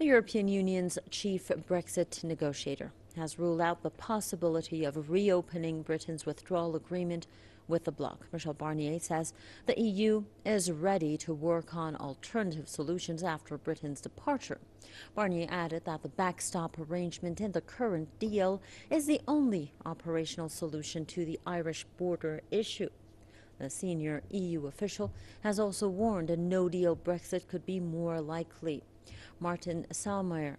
The European Union's chief Brexit negotiator has ruled out the possibility of reopening Britain's withdrawal agreement with the bloc. Michel Barnier says the EU is ready to work on alternative solutions after Britain's departure. Barnier added that the backstop arrangement in the current deal is the only operational solution to the Irish border issue. The senior EU official has also warned a no-deal Brexit could be more likely. Martin Selmayr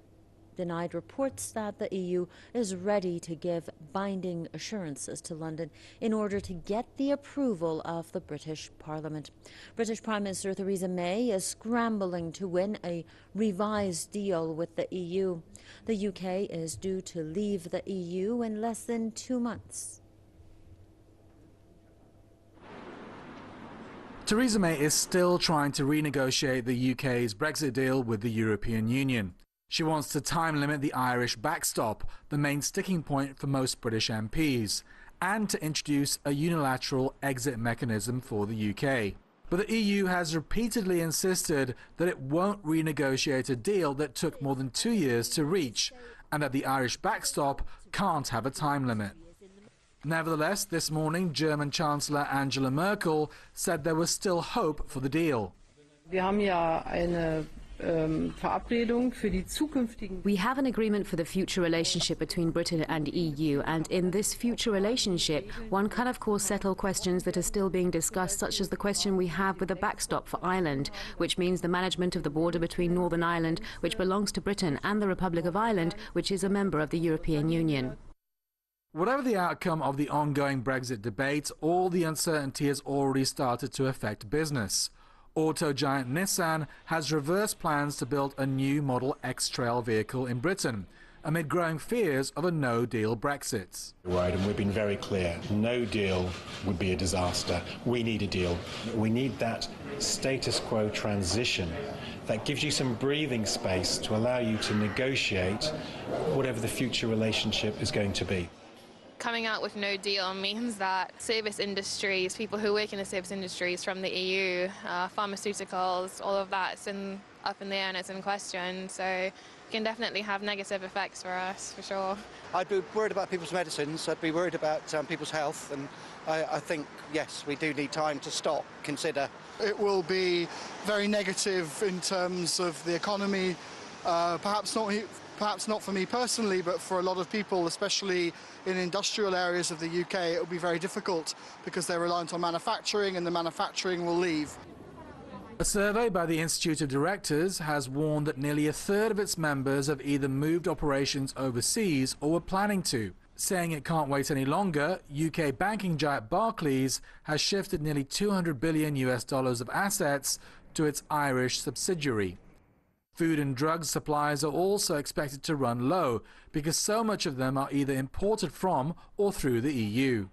denied reports that the EU is ready to give binding assurances to London in order to get the approval of the British Parliament. British Prime Minister Theresa May is scrambling to win a revised deal with the EU. The UK is due to leave the EU in less than 2 months. Theresa May is still trying to renegotiate the UK's Brexit deal with the European Union. She wants to time limit the Irish backstop, the main sticking point for most British MPs, and to introduce a unilateral exit mechanism for the UK. But the EU has repeatedly insisted that it won't renegotiate a deal that took more than 2 years to reach, and that the Irish backstop can't have a time limit. Nevertheless, this morning, German Chancellor Angela Merkel said there was still hope for the deal. We have an agreement for the future relationship between Britain and EU, and in this future relationship, one can of course settle questions that are still being discussed, such as the question we have with the backstop for Ireland, which means the management of the border between Northern Ireland, which belongs to Britain, and the Republic of Ireland, which is a member of the European Union. Whatever the outcome of the ongoing Brexit debate, all the uncertainty has already started to affect business. Auto giant Nissan has reversed plans to build a new Model X-Trail vehicle in Britain, amid growing fears of a no-deal Brexit. Right, and we've been very clear, no deal would be a disaster. We need a deal. We need that status quo transition that gives you some breathing space to allow you to negotiate whatever the future relationship is going to be. Coming out with no deal means that service industries, people who work in the service industries from the EU, pharmaceuticals, all of that's up in the air and it's in question. So it can definitely have negative effects for us, for sure. I'd be worried about people's medicines, I'd be worried about people's health, and I think, yes, we do need time to stop, consider. It will be very negative in terms of the economy, perhaps not for me personally, but for a lot of people, especially in industrial areas of the UK, it will be very difficult because they're reliant on manufacturing and the manufacturing will leave. A survey by the Institute of Directors has warned that nearly a third of its members have either moved operations overseas or were planning to. Saying it can't wait any longer, UK banking giant Barclays has shifted nearly $200 billion of assets to its Irish subsidiary. Food and drug supplies are also expected to run low because so much of them are either imported from or through the EU.